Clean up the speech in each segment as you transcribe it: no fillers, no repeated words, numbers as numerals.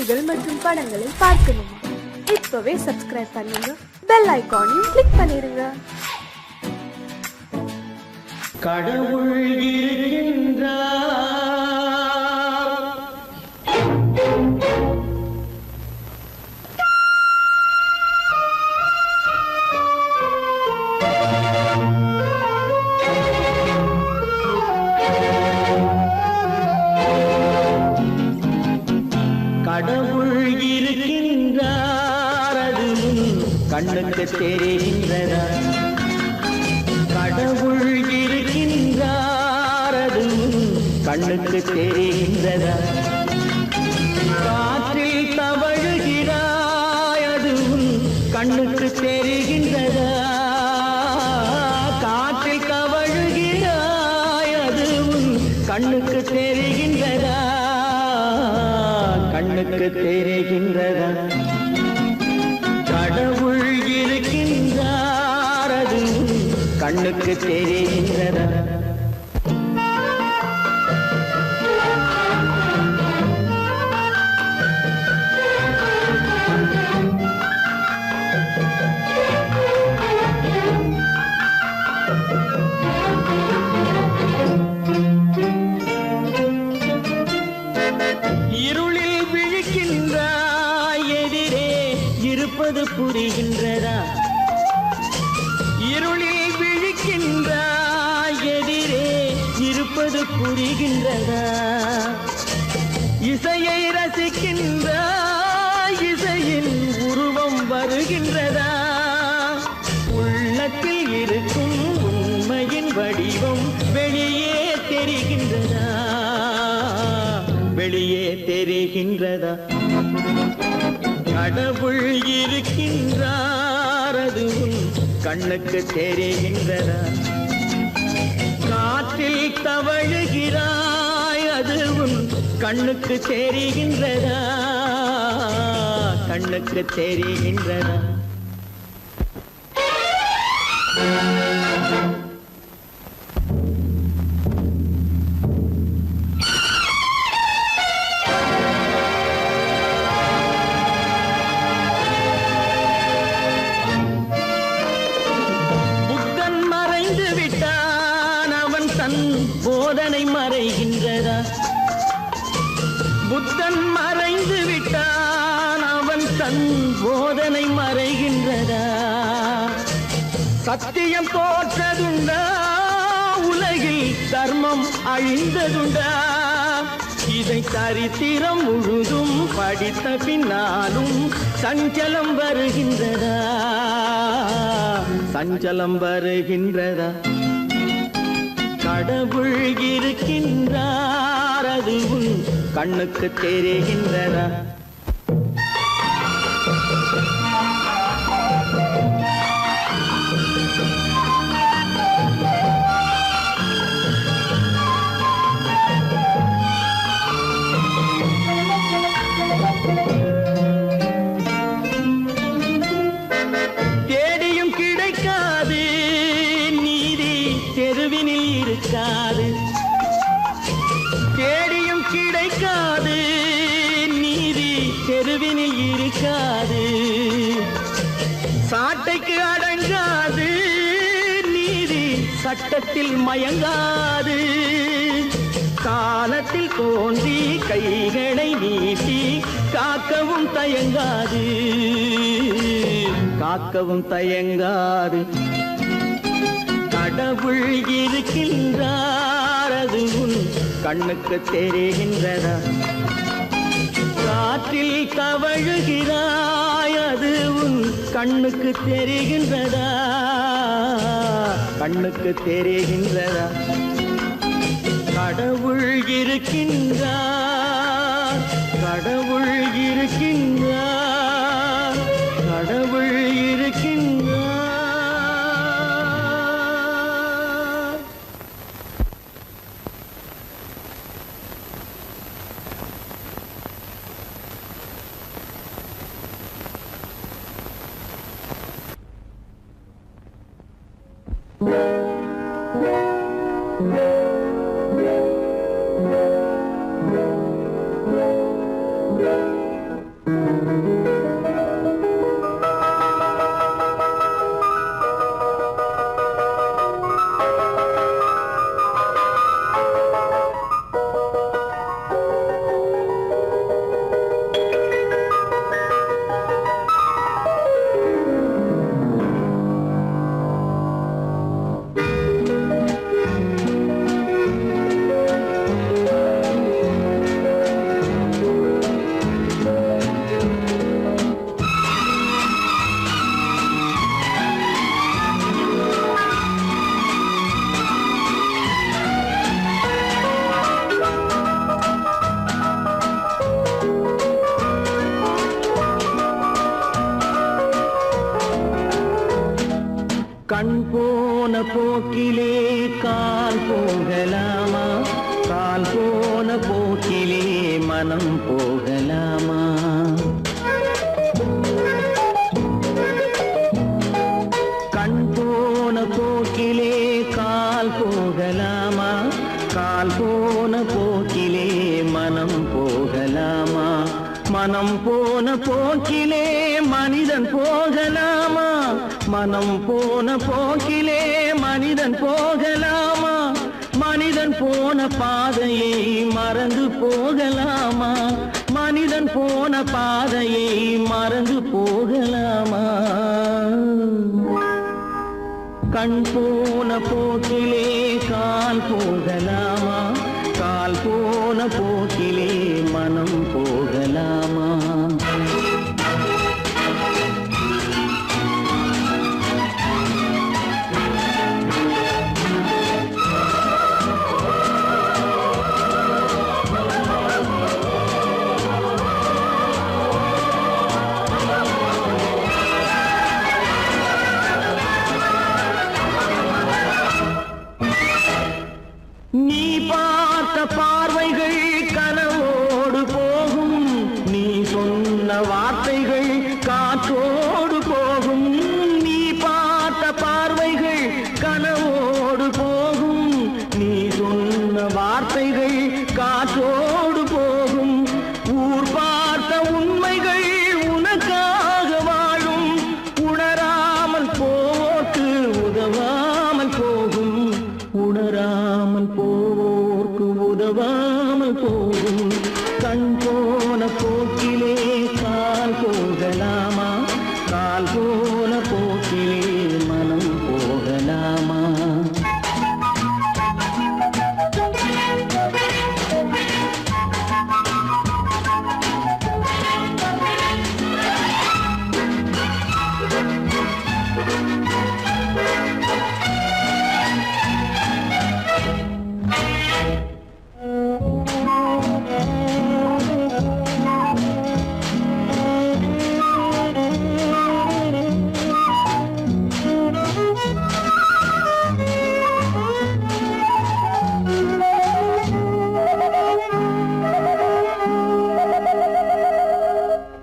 நிகழ்ச்சிகள் மற்றும் படங்களை பார்க்கணுமா? இப்பவே சப்ஸ்கிரைப் பண்ணுங்க, பெல் ஐகானையும் கிளிக் பண்ணிருங்க. கடவுள் இருக்கின்றார். கடவுள் இருக்கின்றார், அது கண்ணுக்கு தெரிகின்றதா? கடவுள் இருக்கின்றார், அது கண்ணுக்கு தெரிகின்றதா? காற்றில் தவழுகிறாய், அது கண்ணுக்கு தெரிகின்றதா? காற்றில் தவழுகிறாய், அது கண்ணுக்கு தெரிகின்றதா? கண்ணுக்கு தெரிகின்றதா? கடவுள் இருக்கின்றார், அது கண்ணுக்கு தெரிகின்றதா? இருளில் விழிக்கின்றாய், எதிரே இருப்பது புரிகின்றதா? இருளில் விழிக்கின்றாய், எதிரே இருப்பது புரிகின்றதா? இசையை ரசிக்கின்றாய், இசையின் உருவம் வருகின்றதா? உள்ளத்தில் இருக்கும் உண்மையின் வடிவம் வெளியே தெரிகின்றதா? வெளியே தெரிகின்றதா? கடவுள் இருக்கின்றார், அது கண்ணுக்கு தெரிகின்றதா? காற்றில் தவழுகிறாய், அது கண்ணுக்கு தெரிகின்றதா? கண்ணுக்கு தெரிகின்றதா? புத்தன் மறைந்து விட்டான், அவன் தன் போதனை மறைகின்றதா? புத்தன் மறைந்து விட்டான், அவன் தன் போதனை மறைகின்றதா? சத்தியம் தோற்றதுண்டா? உலகில் தர்மம் அழிந்ததுண்டா? இதை சரித்திரம் முழுதும் படித்த பின்னாலும் சஞ்சலம் வருகின்றதா? சஞ்சலம் வருகின்றதா? கடவுள் இருக்கின்றார், அது கண்ணுக்கு தெரிகின்றதா? தேடியும் கிடைக்காது நீதி, தெருவினில் இருக்காது. தேடியும் கிடைக்காது நீதி, தெருவினில் இருக்காது. சாட்டைக்கு அடங்காது நீதி, சட்டத்தில் மயங்காது. காலத்தில் தோன்றி கைகளை நீட்டி காக்கவும் தயங்காது. காக்கவும் தயங்காது. கடவுள் இருக்கின்றார், அது கண்ணுக்கு தெரிகின்றதா? காற்றில் தவழுகிறாய், அது கண்ணுக்கு தெரிகின்றதா? கண்ணுக்கு தெரிகின்றதா? கடவுள் இருக்கின்றார், கடவுள் இருக்கின்றார், கடவுள் இருக்கின்றார். கண் போன போக்கிலே கால் போகலாமா, கால் போன போக்கிலே மனம் போகலாமா? கண் போன போக்கிலே கால் போகலாமா, கால் போன போக்கிலே மனம் போகலாமா? மனம் போன போக்கிலே மனிதன் போகலாமா, மனம் போன போக்கிலே மனிதன் போகலாமா? மனிதன் போன பாதையை மறந்து போகலாமா, மனிதன் போன பாதையை மறந்து போகலாமா? கண் போன போக்கிலே கால் போகலாமா, கால் போன போக்கிலே மனம் போகலாமா? நீ பார்த்த பார்வைகள் கனவோடு போகும், நீ சொன்ன வார்த்தைகள் காற்றோடு போகும். நீ பார்த்த பார்வைகள் கனவோடு போகும், நீ சொன்ன வார்த்தைகள் காற்றோடு போகும். ஊர் பார்த்த உண்மைகள் உனக்காக வாழும், உணராமல் போக்கு உதவாமல் போகும், உணராமல் போக்கு உதவாமல் போகும். கண் போன போக்கிலே கால் போகலாமா, கால் போன போக்கிலே மனம் போகலாமா?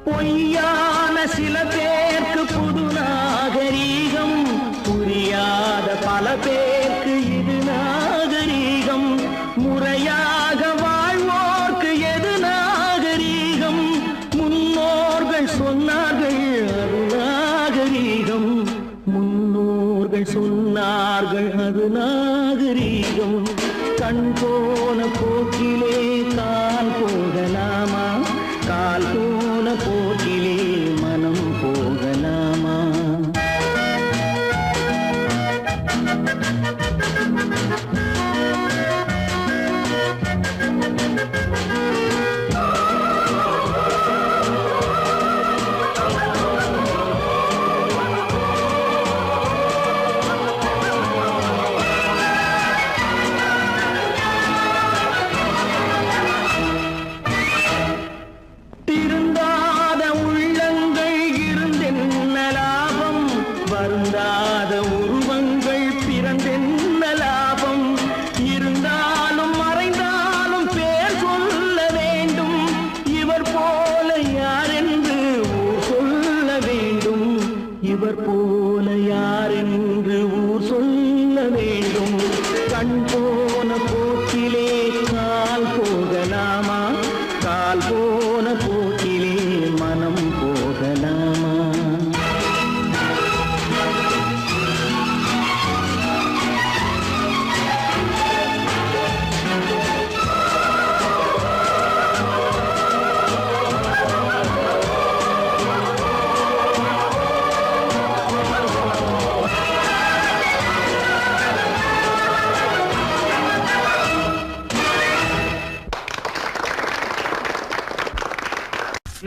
பொய்யான சில பேருக்கு புது நாகரீகம், புரியாத பல பேருக்கு இது நாகரீகம். முறையாக வாழ்வோர்க்கு எது நாகரீகம்? முன்னோர்கள் சொன்னார்கள் அது நாகரீகம், முன்னோர்கள் சொன்னார்கள் அது நாகரீகம். கண் போன போக்கிலே கால் போகலாமா, கால் போன போக்கிலே மனம் போகலாமா?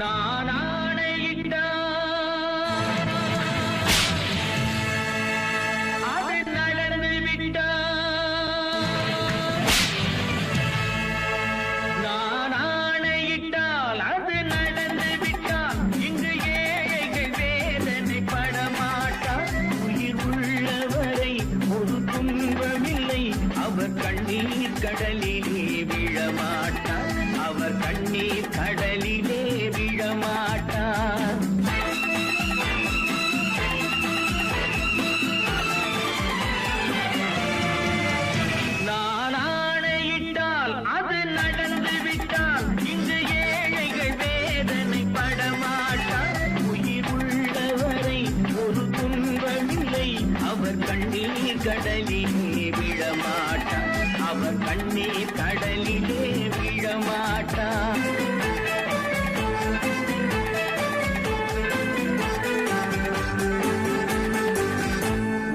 நான் ஆணையிட்டால் அது நடந்து விட்டால், நான் ஆணையிட்டால் அது நடந்து விட்டால், இங்கு ஏழைகள் வேதனை படமாட்டார். உயிர் உள்ளவரை ஒரு துன்பமில்லை, அவர் கண்ணீர் கடலிலே விழமாட்டார், அவர் கண்ணீர் கடலிலே விழமாட்டார். நான் ஆணையிட்டால் அது நடந்து விட்டால், இங்கு ஏழைகள் வேதனை படமாட்டார். உயிர் உள்ளவரை ஒரு துன்பமில்லை, அவர் கண்ணீர் கடலிலே விழமாட்டார், அவர் கண்ணீர் கடலிலே விழமாட்டார்.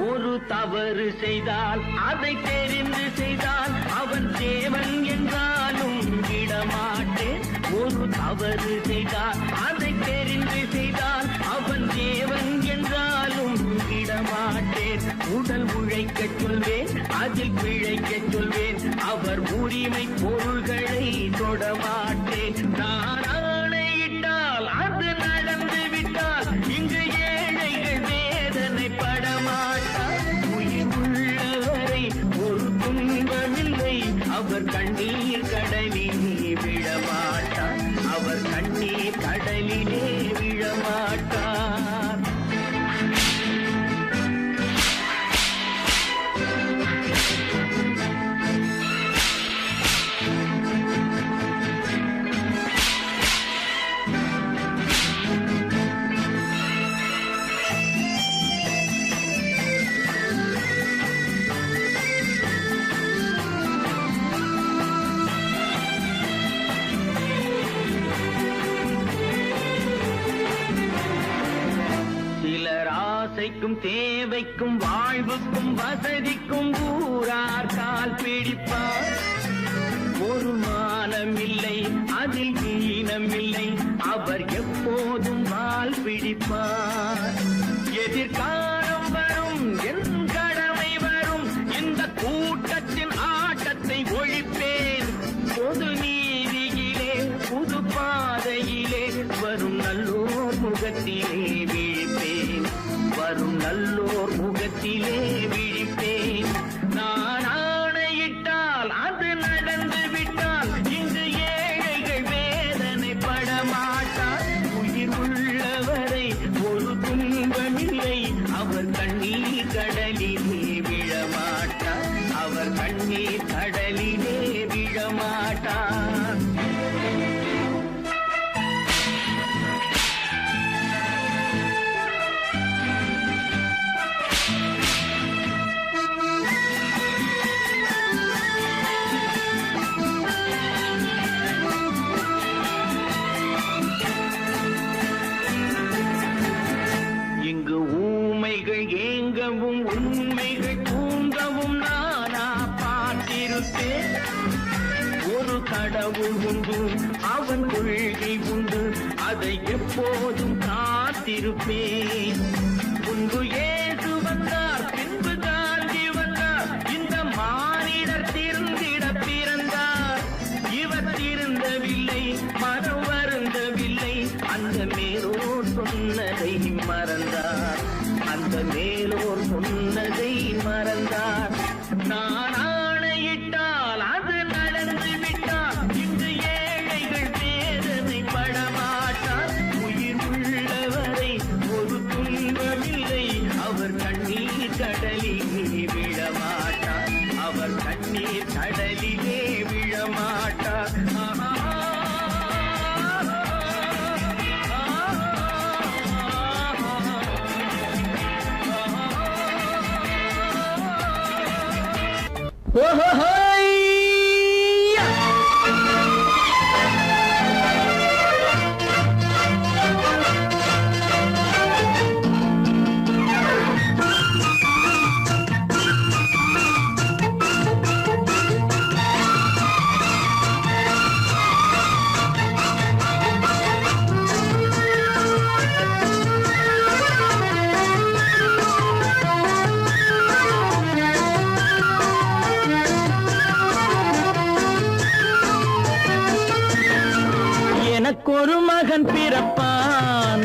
ஒரு தவறு செய்தால் அதை தெரிந்து செய்தால் அவன் தேவன் என்றாலும் விடமாட்டேன். ஒரு தவறு செய்தால் அதை தெரிந்து செய்தால் அவன் தேவன் என்றாலும் விடமாட்டேன். உடல் உழைக்கச் சொல்வேன், அதில் பிழைக்கச் சொல்வேன், அவர் உரிமை பொருள்களை தொடமாட்டேன். நான் ஆணையிட்டால் அது நடந்து விட்டால், இங்கு ஏழைகள் வேதனை படமாட்டார். உயிர் உள்ளவரை ஒரு துன்பமில்லை, அவர் கண்ணீர் கடலிலே விழமாட்டார், அவர் கண்ணீர் கடலிலே விழமாட்டார். சிலர் ஆசைக்கும் தேவைக்கும் வாழ்வுக்கும் வசதிக்கும் ஊரார் கால் பிடிப்பார். ஒரு மானமில்லை, அதில் ஈனமில்லை, அவர் எப்போதும் வால் பிடிப்பார். எதிர்காலம் வரும், என் கடமை வரும், இந்த கூட்டத்தின் ஆட்டத்தை ஒழிப்பேன். பொது நீதியிலே புது பாதையிலே வரும் நல்லோர் முகத்திலே விழிப்பேன், வரும் நல்லோர் முகத்திலே விழிப்பேன். நான் ஆணையிட்டால் அது நடந்து விட்டால், இங்கு ஏழைகள் வேதனை படமாட்டார். உயிர் உள்ளவரை ஒரு துன்பமில்லை, அவர் கண்ணீர் கடலிலே விழமாட்டார், அவர் கண்ணீர் கடலிலே விழமாட்டார். இங்கு ஊமைகள் ஏங்கவும் உண்மைகள் தூங்கவும் நானா பார்த்திருப்பேன். ஒரு கடவுள் உண்டு, அவன் கொள்கை உண்டு, அதை எப்போதும் காத்திருப்பேன். முன்பு இயேசு வந்தார், பின்பு காந்தி வந்தார், இந்த மானிடர் திருந்திட பிறந்தார். இவர் திருந்தவில்லை, மனம் வருந்தவில்லை, அந்த மேலோர் சொன்னதை மறந்தார், அந்த மேலோர் சொன்னதை மறந்தார். நான் ஆணையிட்டால் அது நடந்து விட்டால், இங்கு ஏழைகள் வேதனை படமாட்டார். உயிர் உள்ளவரை ஒரு துன்பமில்லை, அவர் கண்ணீர் கடலிலே விழமாட்டார், அவர் கண்ணீர் கடலிலே விழமாட்டார். பிறப்பான்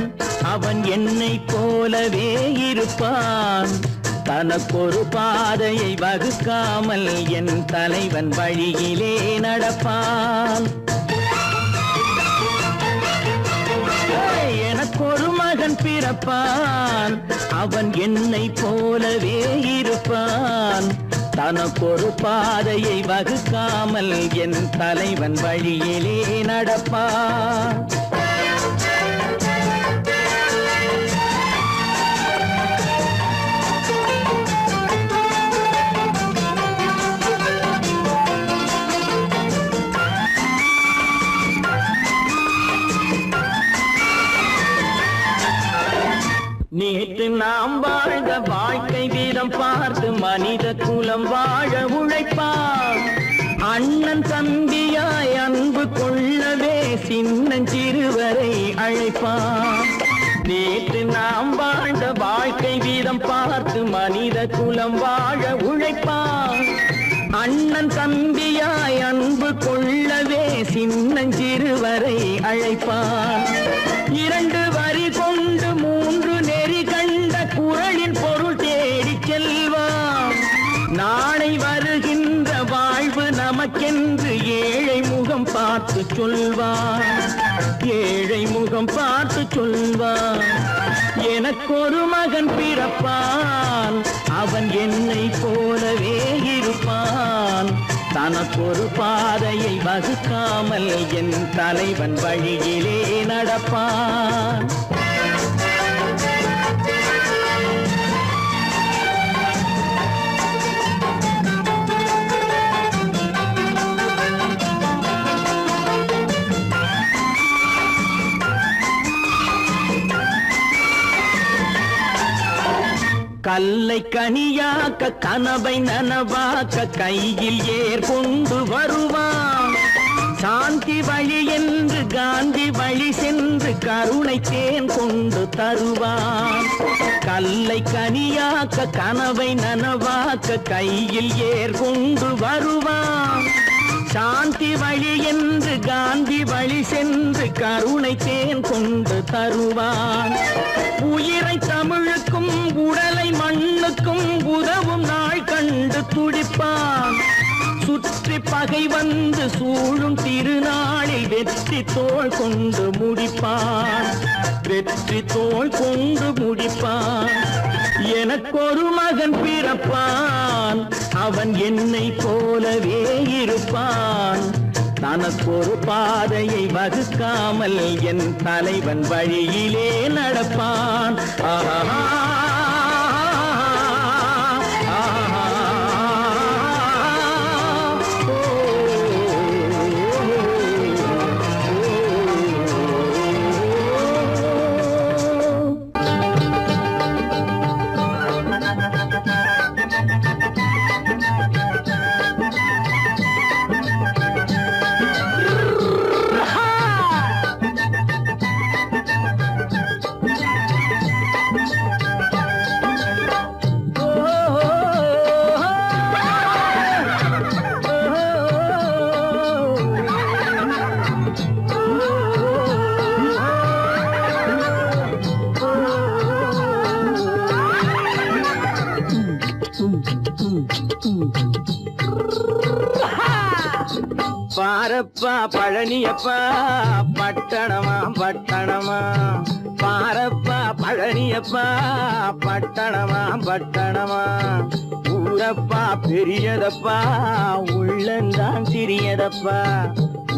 அவன் என்னை போலவே இருப்பான் தனக்கொரு பாதையை வகுக்காமல் என் தலைவன் வழியிலே நடப்பான் எனக்கொரு மகன் பிறப்பான் அவன் என்னை போலவே இருப்பான் தனக்கொரு பாதையை வகுக்காமல் என் தலைவன் வழியிலே நடப்பான் நேற்று நாம் வாழ்ந்த வாழ்க்கை வீதம் பார்த்து மனித குலம் வாழ உழைப்பான் அண்ணன் தம்பியாய் அன்பு கொள்ளவே சின்னஞ்சிறுவரை அழைப்பான் நேற்று நாம் வாழ்ந்த வாழ்க்கை வீதம் பார்த்து மனித குலம் வாழ உழைப்பான் அண்ணன் தம்பியாய் அன்பு கொள்ளவே சின்னஞ்சிறுவரை அழைப்பான் இரண்டு வரி கொண்டு மூன்று நெறி கண்ட குறளின் பொருள் தேடிச் செல்வான் நாளை வருகின்ற வாழ்வு நமக்கென்று ஏழை முகம் பார்த்து சொல்வான் ஏழை முகம் பார்த்து சொல்வான் எனக்கொரு மகன் பிறப்பான் அவன் என்னை போலவே இருப்பான் தனக்கொரு பாதையை வகுக்காமல் என் தலைவன் வழியிலே நடப்பான் கல்லை கனியாக்க கனவை நனவாக்க கையில் ஏர் கொண்டு வருவான் சாந்தி வழி என்று காந்தி வழி சென்று கருணை தேன் கொண்டு தருவான் கல்லை கனியாக்க கனவை நனவாக்க கையில் ஏர் கொண்டு வருவான் சாந்தி வழி என்று காந்தி வழி சென்று கருணை தேன் கொண்டு தருவான் உயிரை தமிழுக்கும் உடலை மண்ணுக்கும் உதவும் நாள் கண்டு துடிப்பான் சுற்றி பகை வந்து சூழும் திருநாளில் வெற்றி தோள் கொண்டு முடிப்பான் வெற்றி தோள் கொண்டு முடிப்பான் எனக்கொரு மகன் பிறப்பான் அவன் என்னை போலவே இருப்பான் தனக்கொரு பாதையை வகுக்காமல் என் தலைவன் வழியிலே நடப்பான் ஆஹா பாரப்பா பழனியப்பா பட்டணமா பட்டணமா பாரப்பா பழனியப்பா பட்டணமா பட்டணமா ஊரப்பா பெரியதப்பா உள்ளந்தான் சிறியதப்பா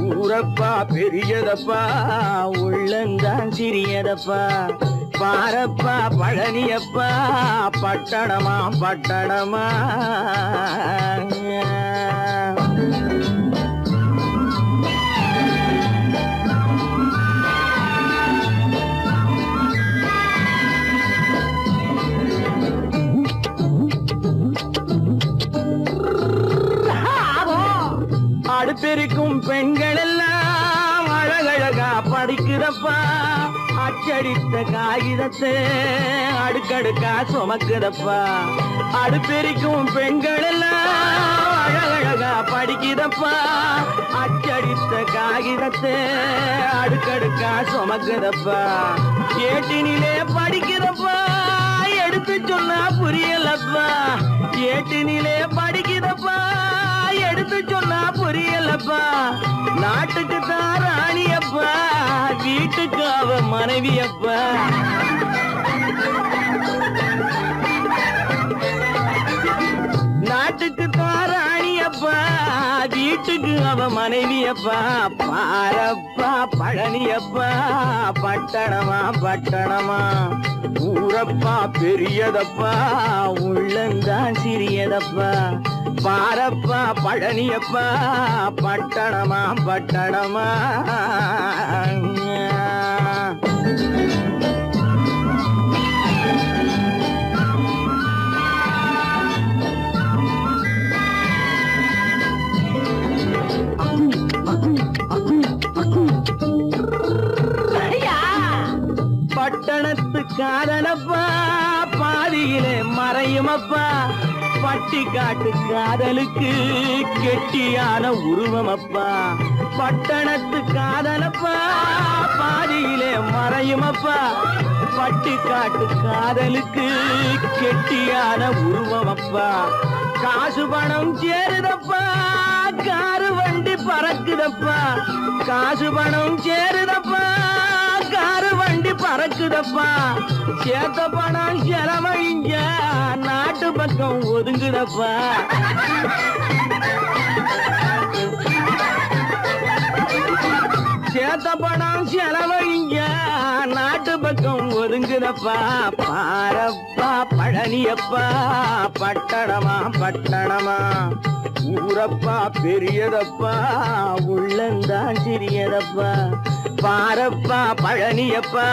ஊரப்பா பெரியதப்பா உள்ளந்தான் சிறியதப்பா பாரப்பா பழனியப்பா பட்டணமா பட்டணமா அடுத்திருக்கும் பெண்கள் எல்லாம் அழகழகா படிக்கிற பழனியப்பா அச்சடித்த காகிதத்தை அடுக்கடுக்கா சுமக்குதப்பா அடுப்பெரிக்கும் பெண்கள் எல்லாம் அழகழகா படிக்குதப்பா அச்சடித்த காகிதத்தை அடுக்கடுக்கா சுமக்குதப்பா ஏட்டினிலே படிக்குதப்பா எடுத்து சொன்னா புரியலப்பா ஏட்டினிலே படிக்குதப்பா எடுத்து சொன்னா புரியலப்பா நாட்டுக்கு தான் ராணியப்பா வீட்டுக்கு அவ மனைவியப்பா நாட்டுக்கு தான் ராணியப்பா வீட்டுக்கு அவ மனைவியப்பா பாரப்பா பழனியப்பா பட்டணமா பட்டணமா ஊரப்பா பெரியதப்பா உள்ளந்தான் சிறியதப்பா பாரப்பா பழனியப்பா பட்டணமா பட்டணமா பட்டணத்து காதலப்பா பாதியிலே மறையுமப்பா பட்டி காட்டு காதலுக்கு கெட்டியான உருவமப்பா பட்டணத்து காதலப்பா பாதியிலே மறையுமப்பா பட்டி காட்டு காதலுக்கு கெட்டியான உருவமப்பா காசு பணம் சேருதப்பா காரு வண்டி பறக்குதப்பா காசு பணம் சேருதப்பா காரு வண்டி பறக்குதப்பா சேத்த பணம் செலவழிங்க நாட்டு பக்கம் ஒதுங்குதப்பா சேத்த பணம் செலவழிங்க நாட்டு பக்கம் ஒதுங்குதப்பா பாரப்பா பழனியப்பா பட்டணமா பட்டணமா ஊரப்பா பெரியதப்பா உள்ளந்தான் சிறியதப்பா பாரப்பா பழனியப்பா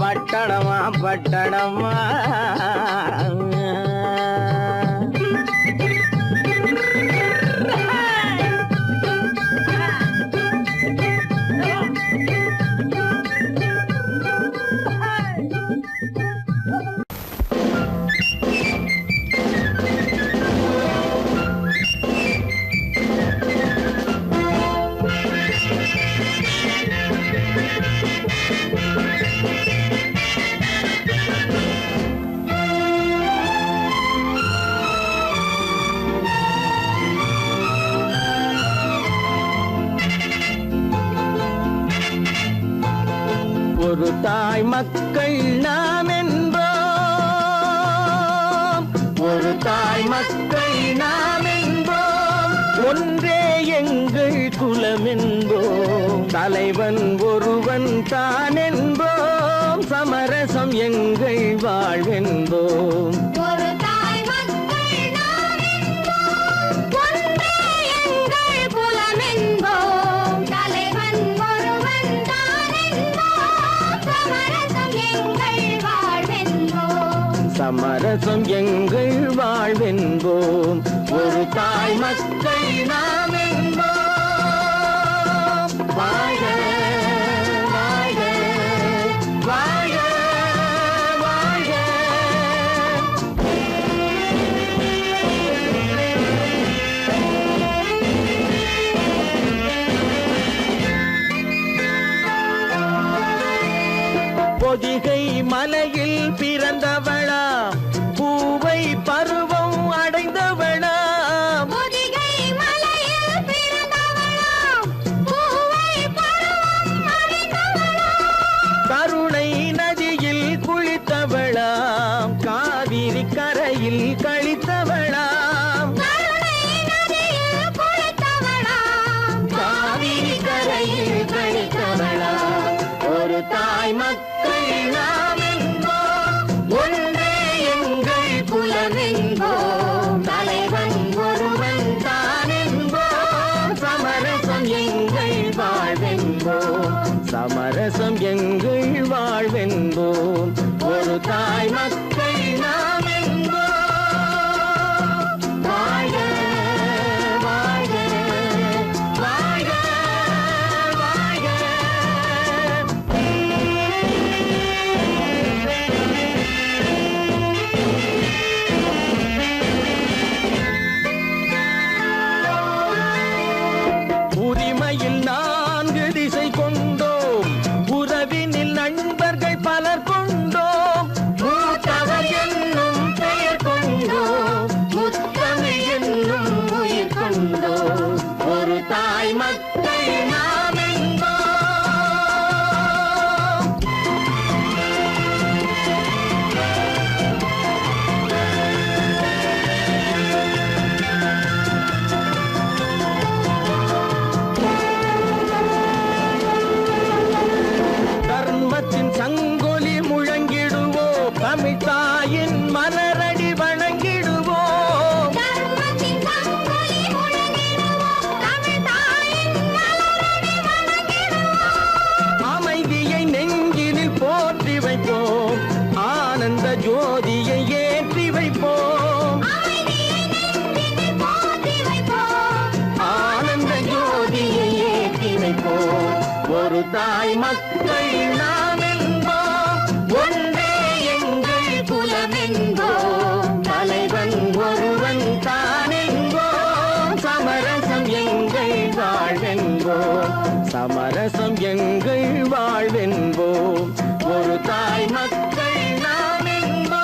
பட்டணமா பட்டணமா ஒரு தாய் மக்கள் நாம் என்போம் ஒரு தாய் மக்கள் நாம் என்போம் ஒன்றே எங்கள் குலம் என்போம் தலைவன் ஒருவன் தான் என்போம் சமரசம் எங்கள் வாழ்வென்போம் சமரசம் எங்கள் வாழ்வென்போம் ஒரு தாய் மக்கள் நாம் என்போம் வாழ்க வாழ்க வாழ்க வாழ்க பொதிகை மலையில் பிறந்தவளா பூவை பருவம் அடைந்தவளா பொதிகை மலையில் பிறந்தவளா பூவை பருவம் அடைந்தவளா கருணை நதியில் குளித்தவளாம் காவிரி கரையில் கழித்தவளாம் கருணை நதியில் குளித்தவளாம் காவிரி கரையில் கழித்தவளாம் ஒரு தாய் மக்கள் நாம் என்போம் ஒன்றே எங்கள் குலம் என்போம் தலைவன் ஒருவன் தான் என்போம் சமரசம் எங்கள் வாழ்வென்போம் சமரசம் எங்கள் வாழ்வென்போம் ஒரு தாய் மக்கள் நாம் என்போம் வாழ்க வாழ்க வாழ்க வாழ்க தாய் மக்கள் நாம் என்போம், ஒன்றே எங்கள் குலம் என்போம், தலைவன் ஒருவன் தான் என்போம், சமரசம் எங்கள் வாழ்வென்போம், சமரசம் எங்கள் வாழ்வென்போம், ஒரு தாய் மக்கள் நாம் என்போம்.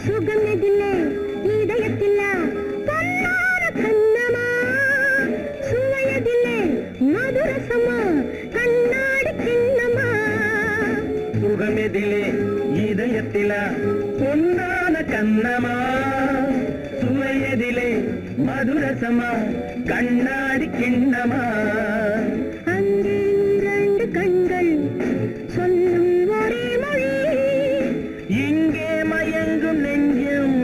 சுகமெதிலே இதயத்தில பொன்னான கண்ணமா, சுவையதிலே மதுரசமா கண்ணாடி கிண்ணமா. சுகமெதிலே இதயத்தில பொன்னான கண்ணமா, சுவையதிலே மதுரசமா கண்ணாடி கிண்ணமா. அங்கே இரண்டு கண்கள் சொல்லும் ஒரே மொழி, இங்கே மயங்கும் நெஞ்சம்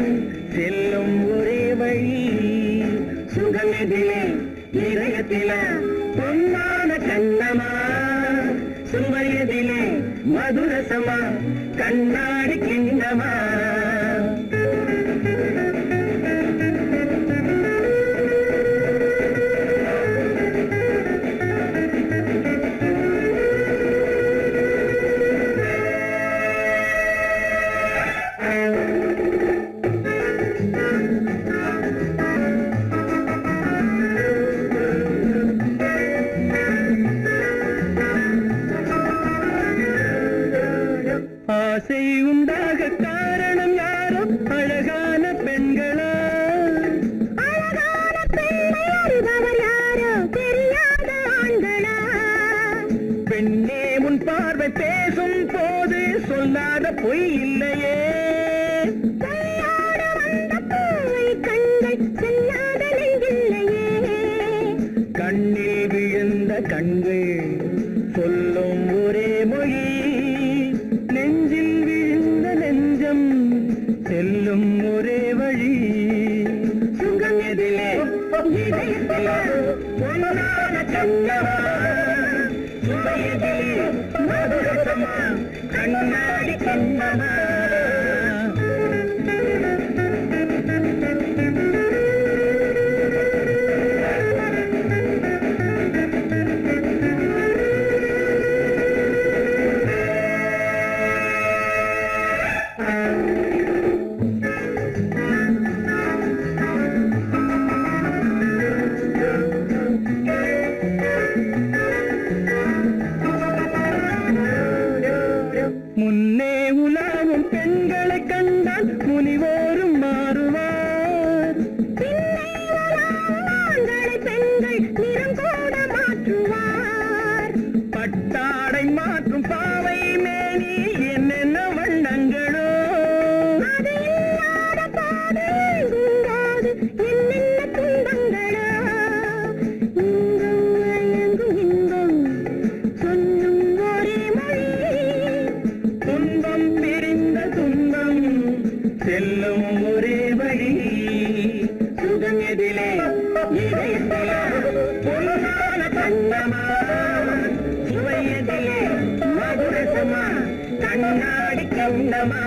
செல்லும் ஒரே வழி. சுகமெதிலே இதயத்தில பொன்னான கண்ணமா, சுவையதிலே மதுரசமா கண்ணாடி கிண்ணமா. ஆசை உண்டாக காரணம் யாரோ அழகான பெண்களா, அழகான பெண்ணை அறிபவர் யாரோ தெரியாத ஆண்களா. பெண்ணே உன் பார்வை பேசும் போது சொல்லாத பொய் இல்லையே, கையோடு வந்த பூவை கண்கள் செல்லாத நெஞ்சில்லையே. கண்ணில் விழுந்த கண்கள் சொல்லும் ஒரே மொழி, நெஞ்சில் விழுந்த நெஞ்சம் செல்லும் ஒரே வழி. சுகம் எதிலே இதயத்தில பொன்னான கண்ணமா, சுவையதிலே மதுரசமா கண்ணாடி கண்ணமா. முன்னே உலாவும் பெண்களை கண்டால் முனிவோரும் மாறுவார், பின்னை உலாவும் ஆண்களை பெண்கள் நிறம் கூட மாற்றுவார். பட்டாடை மாற்றும் பாவை மேனி என்னென்ன வண்ணங்களோ, அது இல்லாத போது எங்கும்போது என்னென்ன துன்பங்களோ. இங்கும் அயங்கும் இன்பம் சொல்லும் ஒரே மொழி, துன்பம் பிரிந்த துன்பம் செல்லும் ஒரே வழி. சுகம் எதிலே இதயத்தில பொன்னான கண்ணமா, சுவையதிலே மதுரசமா கண்ணாடி கண்ணமா.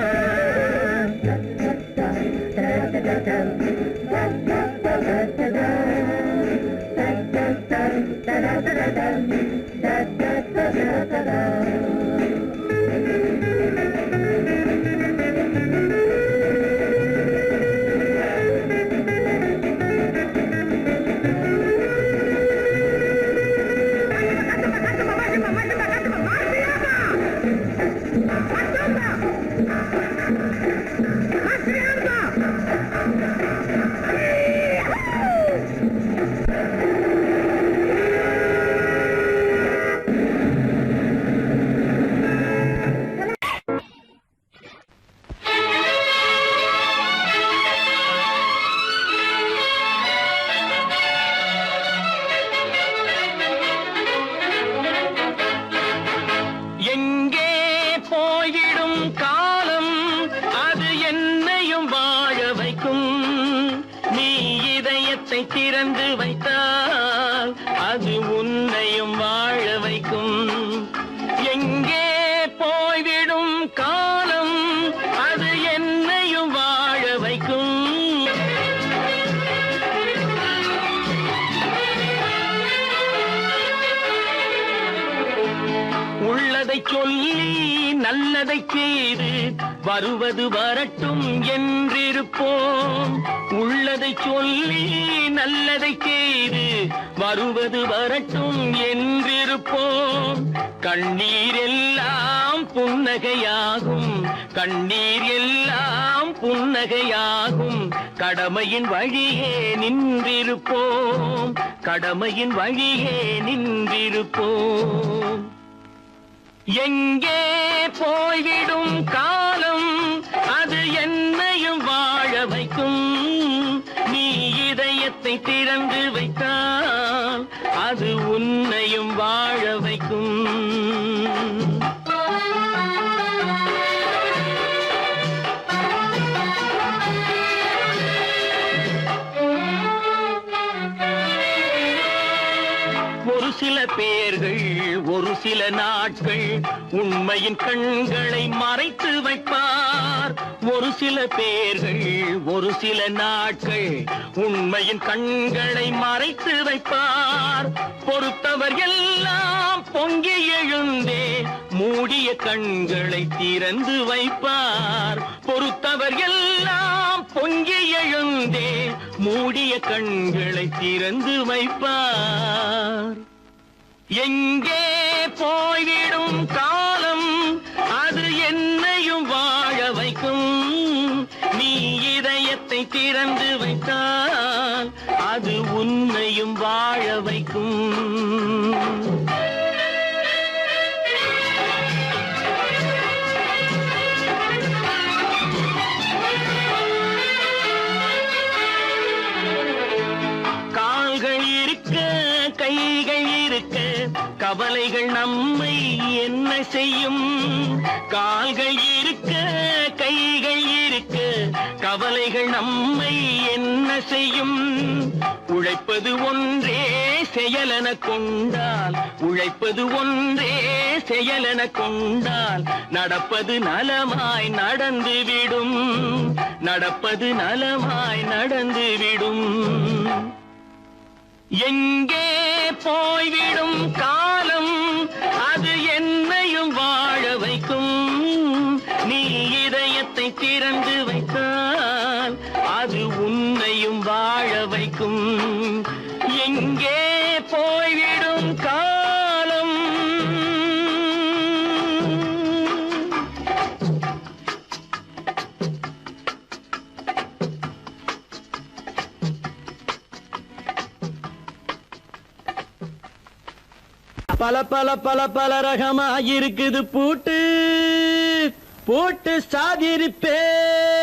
திறந்து வைத்தால் அது உன்னையும் வாழ வைக்கும். எங்கே போய்விடும் காலம் அது என்னையும் வாழ வைக்கும். உள்ளதை சொல்லி நல்லதை செய்து வருவது வரட்டும் என்றிருப்போம். உள்ளதை சொல்லி நல்லதை செய்து வருவது வரட்டும் என்றிருப்போம். கண்ணீர் எல்லாம் புன்னகையாகும், கண்ணீர் எல்லாம் புன்னகையாகும். கடமையின் வழியே நின்றிருப்போம், கடமையின் வழியே நின்றிருப்போம். எங்கே போய்விடும் காலம் அது என்னையும் வாழ வைக்கும். நீ இதயத்தை திறந்து வைத்தால் அது உன்னையும் வாழ வைக்கும். ஒரு சில பேர்கள் ஒரு சில நாட்கள் உண்மையின் கண்களை மறைத்து வைப்பார். ஒரு சில பேர்கள் ஒரு சில நாட்கள் உண்மையின் கண்களை மறைத்து வைப்பார். பொறுத்தவர் எல்லாம் பொங்கி எழுந்தே மூடிய கண்களை திறந்து வைப்பார். பொறுத்தவர் எல்லாம் பொங்கி எழுந்தே மூடிய கண்களை திறந்து வைப்பார். எங்கே போய்விடும் காலம் அது என்னையும் வாழ வைக்கும். நீ இதயத்தை திறந்து வைத்தால் அது உன்னையும் வாழ வைக்கும். கால்கள் இருக்க கைகள் இருக்க கவலைகள் நம்மை என்ன செய்யும். கால்கள் இருக்க கைகள் இருக்க கவலைகள் நம்மை என்ன செய்யும். உழைப்பது ஒன்றே செயலென கொண்டால், உழைப்பது ஒன்றே செயலென கொண்டால் நடப்பது நலமாய் நடந்துவிடும், நடப்பது நலமாய் நடந்துவிடும். எங்கே போய்விடும் காலம் அது என்னையும் வாழ வைக்கும். நீ இதயத்தை திறந்து வைத்தால் அது உன்னையும் வாழ வைக்கும். எங்கே போய்விடும் காலம். பல பல பல பல ரகமா இருக்குது பூட்டு போட்டு சாதிருப்பேர்.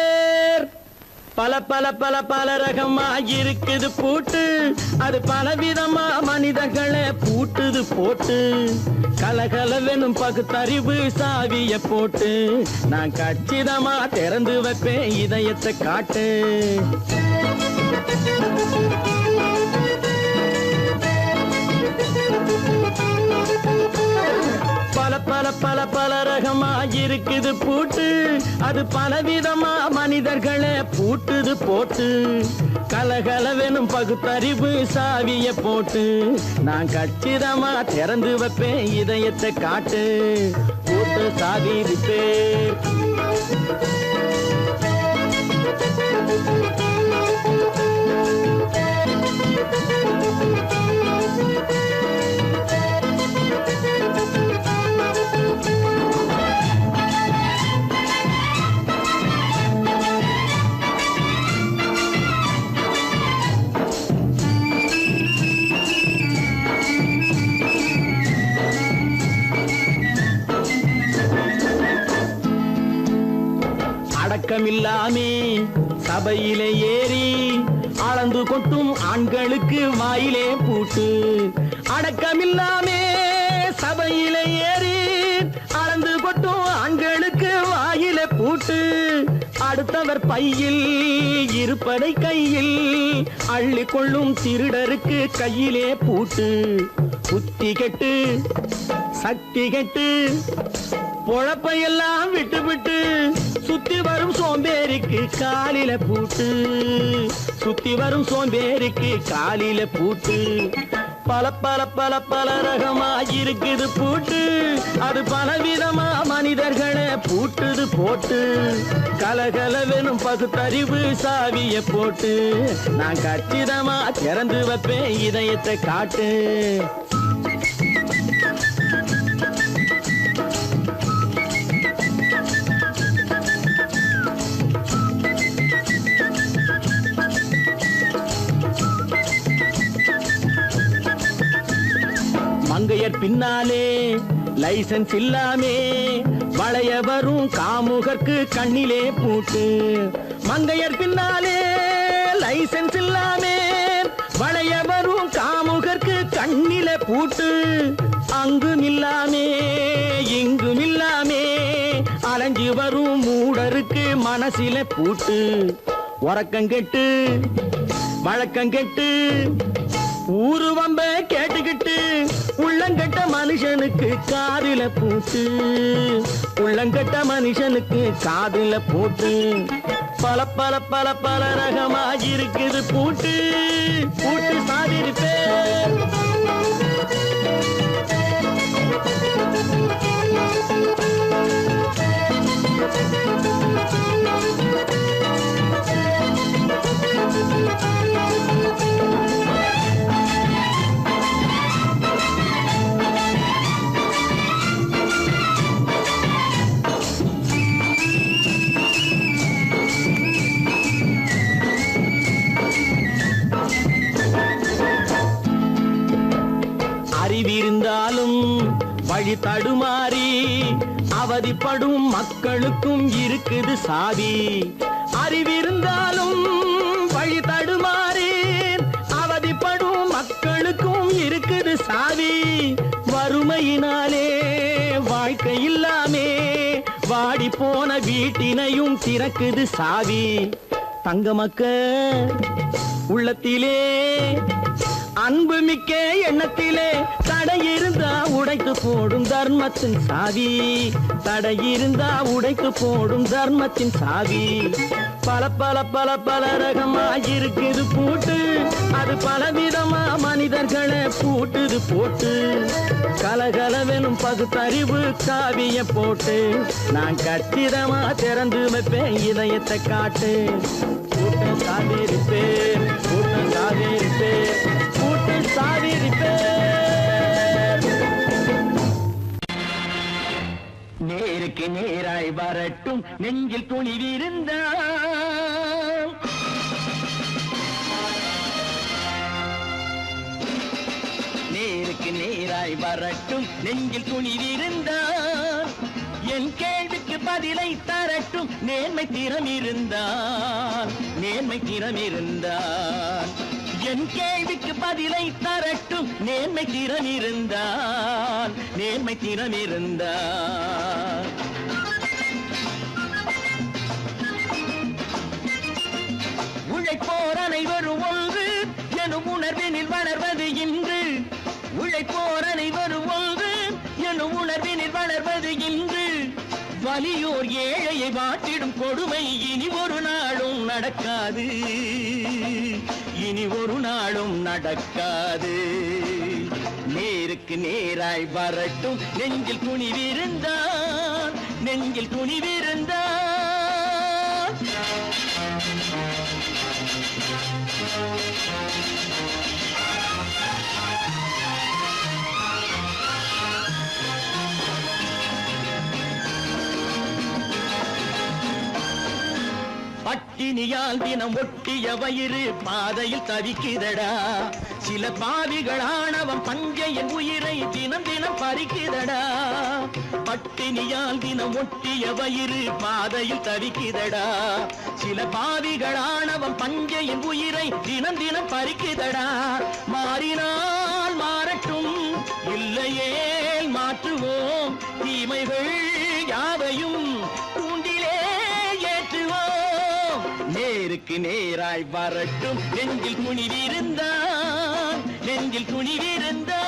பல பல பல பல ரகமா இருக்குது பூட்டு அது பலவிதமா மனிதர்களை பூட்டுது போட்டு. கலகலவெனும் பகுத்தறிவு சாவிய போட்டு நான் கச்சிதமா திறந்து வைப்பேன் இதயத்தை காட்டு. பல பல பல பல ரகமா இருக்குது பூட்டு அது பலவிதமா மனிதர்களை பூட்டுது போட்டு. கலகலவெனும் பகுத்தறிவு சாவிய போட்டு நான் கச்சிதமா திறந்து வைப்பேன் இதயத்தை காட்டு. போட்டு சாதிருப்பேன். அடக்கமில்லாமே சபையிலே ஏறி அளந்து கொட்டும் ஆண்களுக்கு வாயிலே பூட்டு. அடக்கமில்லாமே சபையிலே ஏறி அளந்து கொட்டும் ஆண்களுக்கு வாயிலே பூட்டு. அடுத்தவர் பையில் இருப்பதை கையில் அள்ளி கொள்ளும் திருடருக்கு கையிலே பூட்டு. புத்தி கெட்டு சக்தி கெட்டு பொழப்பையெல்லாம் விட்டு விட்டு சுத்தி வரும் சோம்பேறிக்கு காலில பூட்டு. சுத்தி வரும் சோம்பேறிக்கு காலில பூட்டு. பல பல பல பல ரகமா இருக்குது பூட்டு. அது பலவிதமா மனிதர்களை பூட்டுது போட்டு. கலகலவெனும் பகுத்தறிவு சாவிய போட்டு நான் கச்சிதமா திறந்து வைப்பேன் இதயத்தை காட்டு. மங்கையர் பின்னாலே லைசன்ஸ் இல்லாமே வளைய வரும் காமுகர்க்கு கண்ணிலே பூட்டு. மங்கையர் பின்னாலே லைசன்ஸ் இல்லாமே வளைய வரும் காமுகர்க்கு கண்ணிலே பூட்டு. அங்கும் இல்லாமே இங்கும் இல்லாமே அலைஞ்சு வரும் மூடருக்கு மனசில பூட்டு. உறக்கங்கெட்டு வழக்கங்கெட்டு ஊரு வம்ப கேட்டுக்கிட்டு உள்ளங்கட்ட மனுஷனுக்கு காதில பூட்டு. உள்ளங்கட்ட மனுஷனுக்கு காதில பூட்டு. பல பல பல பல ரகமா இருக்குது பூட்டு. பூட்டு சாதிருப்பே அறிவிருந்தாலும் வழி தடுமாறி அவதிப்படும் மக்களுக்கும் இருக்குது சாவி. அறிவிருந்தாலும் வழி தடுமாறி அவதிப்படும் மக்களுக்கும் இருக்குது சாவி. வறுமையினாலே வாழ்க்கை இல்லாமே வாடி போன வீட்டினையும் திறக்குது சாவி. தங்க மக்க உள்ளத்திலே அன்பு மிக்க எண்ணத்திலே தடை இருந்தா உடைத்து போடும் தர்மத்தின் சாவி. தடை இருந்தா உடைத்து போடும் தர்மத்தின் சாவி. பல பல பல பல ரகமா இருக்குது பூட்டு. அது பலவிதமா மனிதர்களை பூட்டுது போட்டு. கலகலவெனும் பகுத்தறிவு சாவிய போட்டு நான் கச்சிதமா திறந்து வைப்பேன் இதயத்தை காட்டு. கூட்டம் சாதிருப்பேன் கூட்டம் சாதிருப்பேன் கூட்டம் சாதிருப்பேன். நேருக்கு நேராய் வரட்டும் நெஞ்சில் துணிவிருந்தால். நேருக்கு நேராய் வரட்டும் நெஞ்சில் துணிவிருந்தால். என் கேள்விக்கு பதிலை தரட்டும் நேர்மை திறம் இருந்தால். நேர்மை திறம் இருந்தால் என் கேள்விக்கு பதிலை தரட்டும் நேர்மை திறம் இருந்தால். நேர்மை திறம் இருந்தால் உழைப்போர் அனைவரும் ஒன்று எனும் உணர்வினில் வளர்வது இன்று. உழைப்போர் அனைவரும் ஒன்று எனும் உணர்வினில் வளர்வது இன்று. வலியோர் ஏழையை வாட்டிடும் கொடுமை இனி ஒரு நாளும் நடக்காது. இனி ஒரு நாளும் நடக்காது. நேருக்கு நேராய் வரட்டும் நெஞ்சில் துணிவிருந்தால். நெஞ்சில் துணிவிருந்தால் பட்டினியால் தினம் ஒட்டிய வயிறு பாதையில் தவிக்குதடா. சில பாவிகள் ஆணவம் பஞ்சையின் உயிரை தினம் தினம் பறிக்குதடா. பட்டினியால் தினம் ஒட்டிய வயிறு பாதையில் தவிக்குதடா. சில பாவிகள் ஆணவம் பஞ்சையின் உயிரை தினம் தினம் பறிக்குதடா. மாறினால் மாறட்டும் இல்லையே மாற்றுவோம். தீமைகள் யாவையும் கூண்டிலே ஏற்றுவோம். நேருக்கு நேராய் வரட்டும் நெஞ்சில் துணிவிருந்தான் நெஞ்சில் துணிவிருந்தான்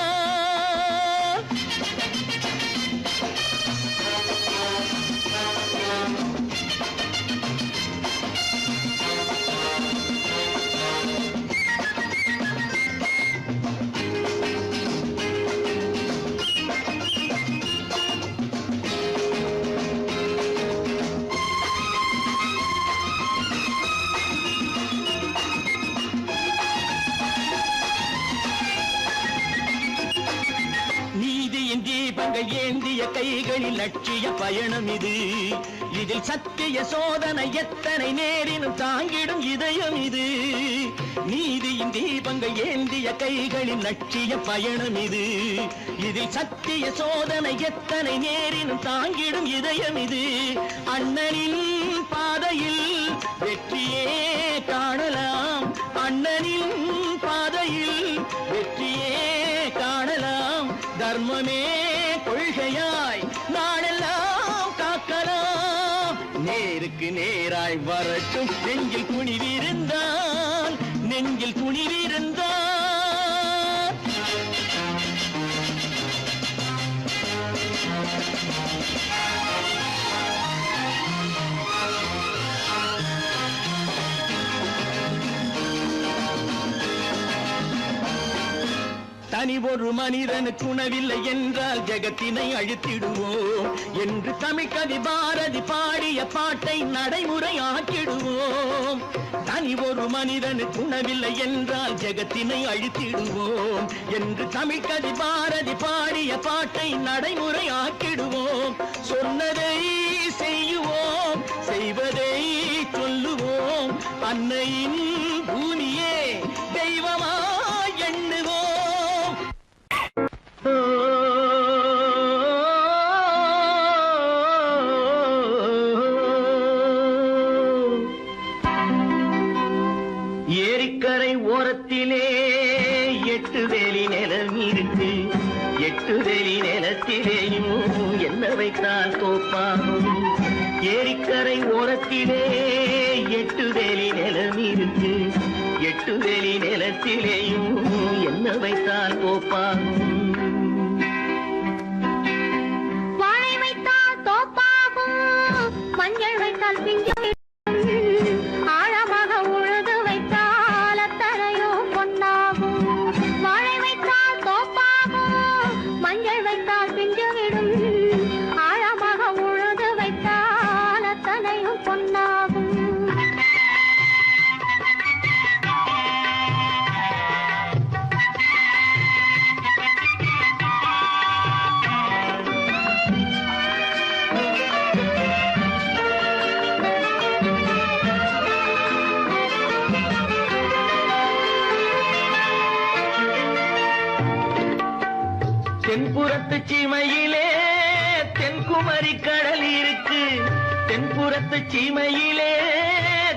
தீபங்கள் ஏந்திய கைகளில் லட்சிய பயணம் இது இதில் சத்திய சோதனை எத்தனை நேரினும் தாங்கிடும் இதயம் இது நீதியின் தீபங்கள் ஏந்திய கைகளில் லட்சிய பயணம் இது இதில் சத்திய சோதனை எத்தனை நேரினும் தாங்கிடும் இதயம் இது அண்ணனின் பாதையில் வெற்றியே காணலாம் அண்ணனின் பாதையில் வெற்றியே காணலாம் தர்மமே கொள்கையாய் நாளெல்லாம் காக்கலாம் நேருக்கு நேராய் வரட்டும் நெஞ்சில் துணிவிருந்தால் நெஞ்சில் துணிவிருந்தால் தனி ஒரு மனிதனுக்கு உணவில்லை என்றால் ஜெகத்தினை அழித்திடுவோம் என்று தமிழ் கவி பாரதி பாடிய பாட்டை நடைமுறையாக்கிடுவோம் தனி ஒரு மனிதனுக்கு உணவில்லை என்றால் ஜெகத்தினை அழித்திடுவோம் என்று தமிழ் கவி பாரதி பாடிய பாட்டை நடைமுறையாக்கிடுவோம் சொன்னதை செய்யுவோம் செய்வதை சொல்லுவோம் அன்னையின் பூமியே தெய்வமா எண்ணுவோம் ஏரிக்கரை ஓரத்திலே 8 வேலி நிலம் இருக்கு 8 வேலி நிலத்திலேயும் என்ன வைத்தால் தோப்பாகும் ஏரிக்கரை ஓரத்திலே 8 வேலி நிலம் இருக்கு 8 வேலி நிலத்திலேயும் என்ன வைத்தால் தோப்பாகும் வாழை வைத்தால் தோப்பாகும் மஞ்சள் வைத்தால் பிஞ்சு ஆழமாக உழுது வைத்தால் அத்தனையோ பொன்னாகும் வாழை வைத்தால் தோப்பாகும் மஞ்சள் வைத்தால் பிஞ்சு விடும் ஆழமாக உழுது வைத்தால் அத்தனையோ பொன்னாகும் தென்புறத்து சீமையிலே தென்குமரி கடல் இருக்கு தென்புறத்து சீமையிலே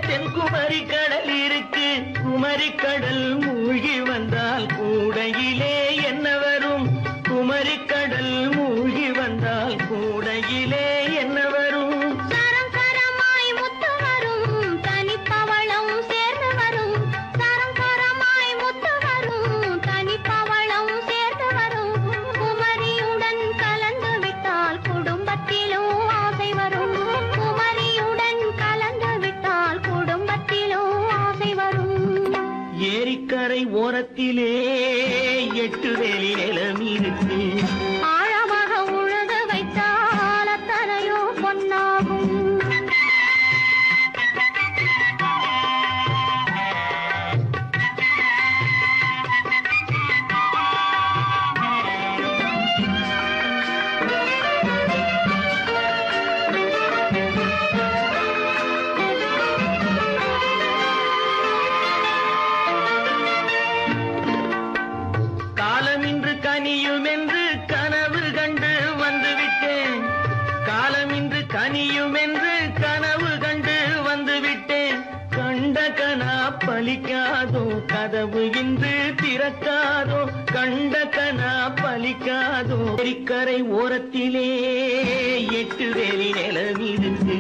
தென்குமரி கடல் இருக்கு குமரி கடல் மூழ்கி வந்தால் கூடையிலே என்ன வரும் குமரி கடல் மூழ்கி வந்தால் கூடையிலே என்ன வரும் சரம் சரமாய் முத்து வரும் தனிப்பவளம் சேர்ந்து வரும் சரம் சரமாய் முத்து வரும் தனிப்பவளம் சேர்ந்து வரும் குமரியுடன் கலந்து விட்டால் குடும்பத்திலும் ஆசை வரும் குமரியுடன் கலந்து விட்டால் குடும்பத்திலும் ஆசை வரும் ஏரிக்கரை ஓரத்திலே 8 வேலி நிலம் இருக்கு ஆழமாக உழுது வைத்தால் அத்தனையோ பொன்னாகும் காலமின்று கனியும் என்று கனவு கண்டு வந்துவிட்டேன் காலமின்று கனியும் என்று கனவு கண்டு வந்துவிட்டேன் கண்ட கனா பலிக்காதோ கதவு இன்று திறக்காதோ கண்ட கனா பலிக்காதோ ஏரிக்கரை ஓரத்திலே 8 வேலி நிலம் இருக்கு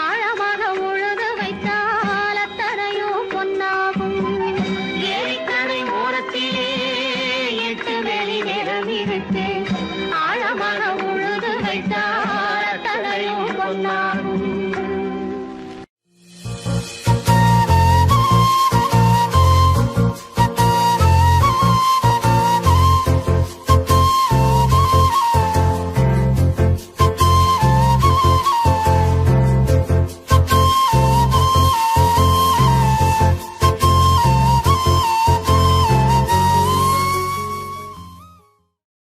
ஆழமாக உழுது வைத்தால் தீரத்தே